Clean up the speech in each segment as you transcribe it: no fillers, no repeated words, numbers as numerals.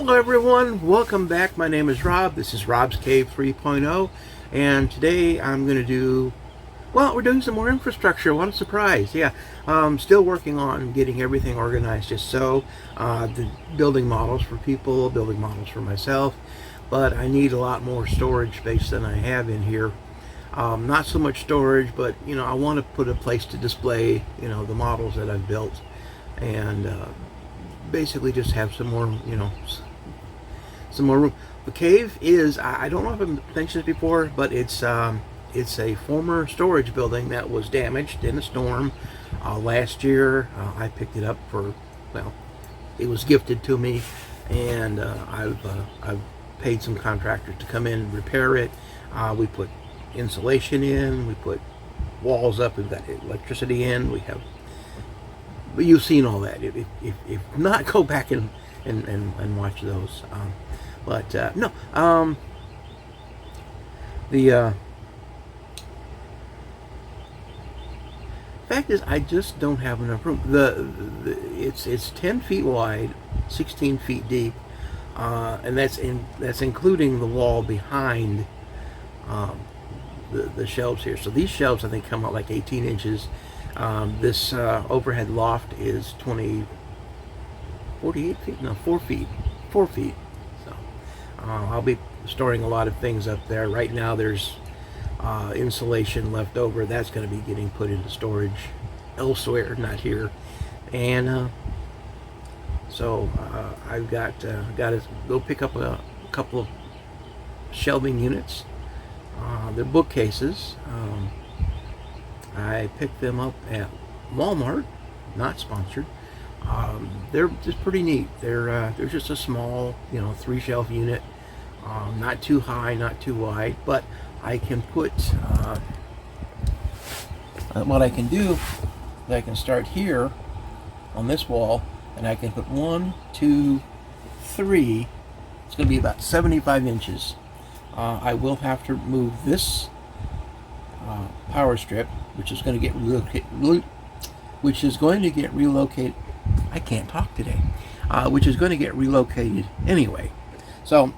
Hello everyone, welcome back. My name is Rob. This is Rob's Cave 3.0, and today I'm going to do, well, we're doing some more infrastructure. What a surprise. Yeah, still working on getting everything organized just so. The building models for people, building models for myself, but I need a lot more storage space than I have in here. Not so much storage, but I want to put a place to display the models that I've built, and basically just have some more some more room. The cave is, I don't know if I've mentioned this before, but it's a former storage building that was damaged in a storm last year. I picked it up for, well, it was gifted to me, and I've paid some contractors to come in and repair it. We put insulation in, we put walls up, we've got electricity in, we have, but you've seen all that. If not, go back and watch those. The fact is, I just don't have enough room. It's 10 feet wide, 16 feet deep, and that's including the wall behind the shelves here. So these shelves, I think, come out like 18 inches. This overhead loft is 48 feet? No, 4 feet. 4 feet. So I'll be storing a lot of things up there. Right now there's insulation left over. That's going to be getting put into storage elsewhere, not here. And so I've got to go pick up a couple of shelving units. They're bookcases. I picked them up at Walmart, not sponsored. They're just pretty neat. They're just a small, 3-shelf unit, not too high, not too wide, but I can put, what I can do is I can start here on this wall, and I can put 1, 2, 3. It's going to be about 75 inches. I will have to move this power strip, which is going to get relocated. I can't talk today. Which is going to get relocated anyway. So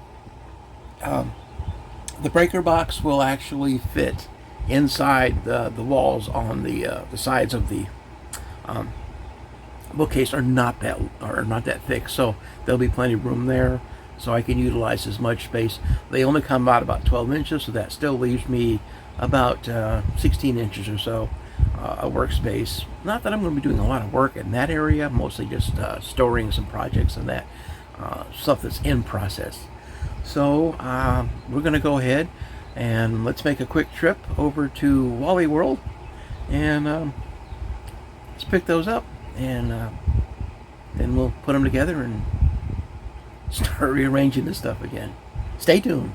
the breaker box will actually fit inside the walls on the sides of the bookcase are not that thick, so there'll be plenty of room there. So I can utilize as much space. They only come out about 12 inches, so that still leaves me about 16 inches or so a workspace. Not that I'm going to be doing a lot of work in that area, mostly just storing some projects and that stuff that's in process. So we're going to go ahead and let's make a quick trip over to Wally World, and let's pick those up, and then we'll put them together and start rearranging this stuff again. Stay tuned.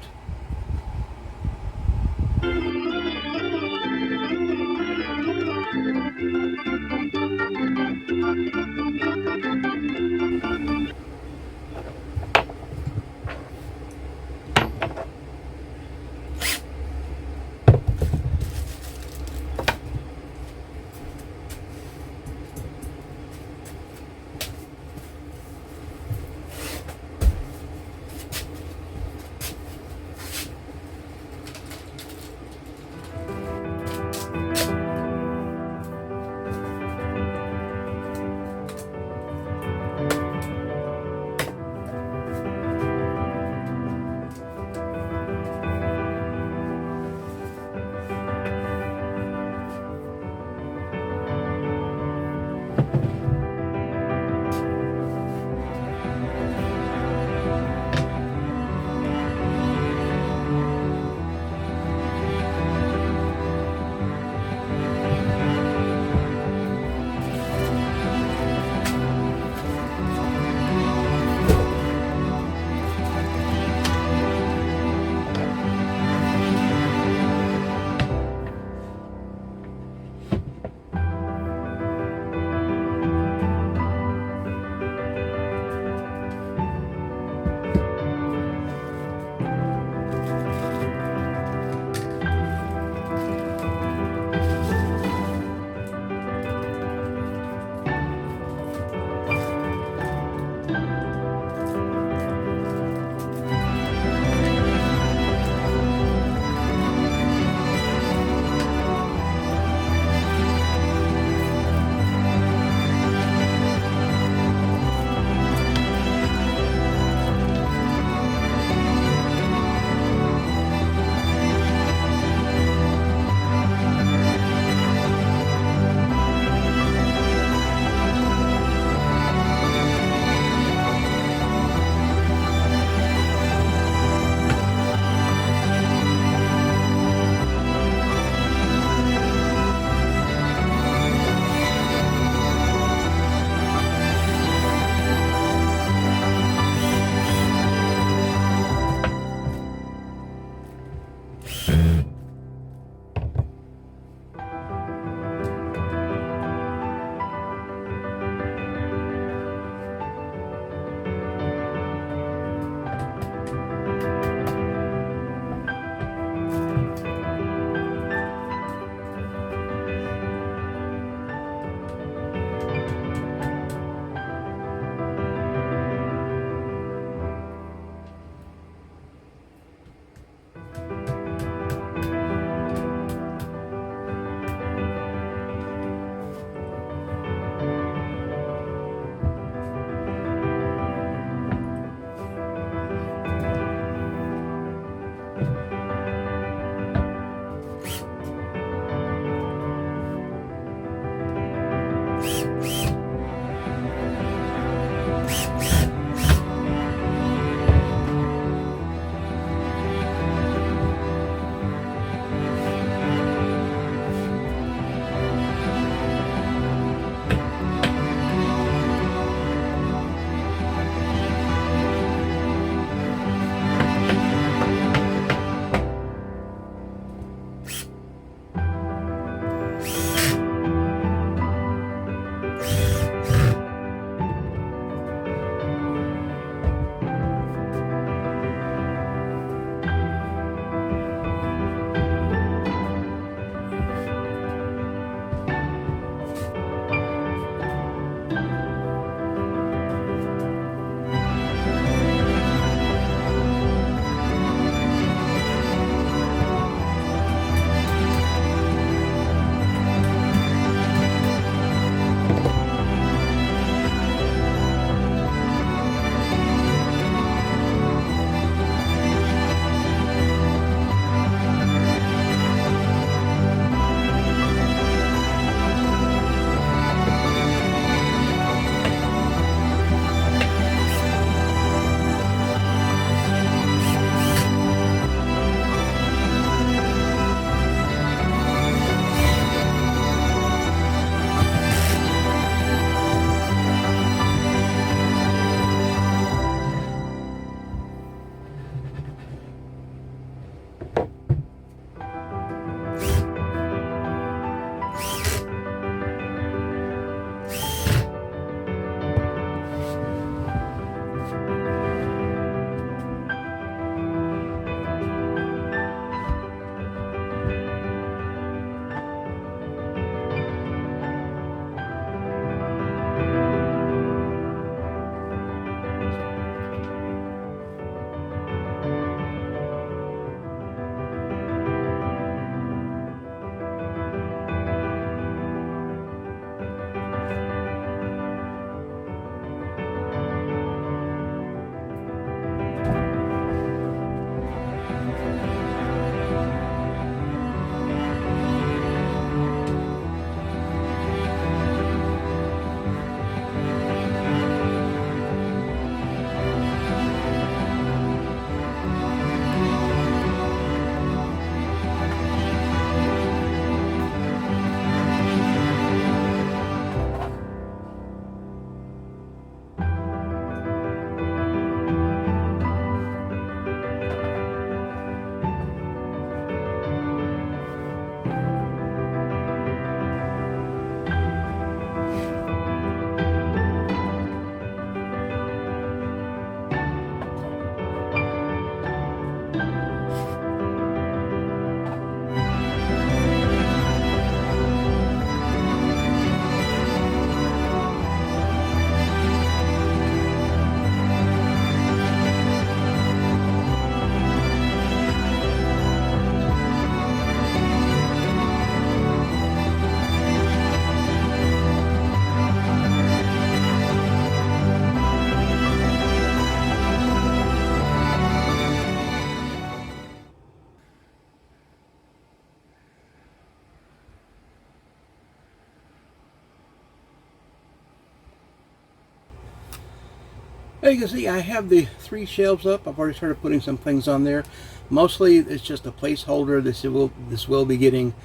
As you can see, I have the 3 shelves up. I've already started putting some things on there. Mostly it's just a placeholder. This will be getting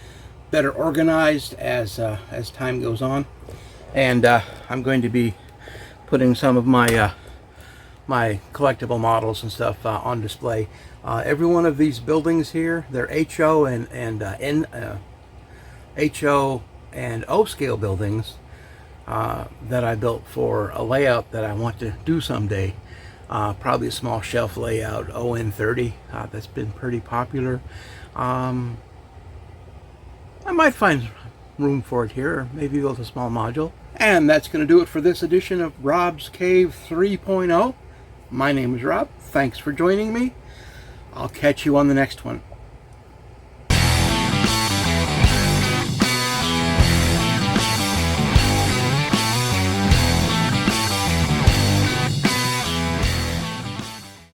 better organized as time goes on. And I'm going to be putting some of my my collectible models and stuff on display. Every one of these buildings here, they're HO and O scale buildings that I built for a layout that I want to do someday. Probably a small shelf layout, ON30. That's been pretty popular. I might find room for it here, or maybe build a small module. And that's going to do it for this edition of Rob's Cave 3.0. My name is Rob. Thanks for joining me. I'll catch you on the next one.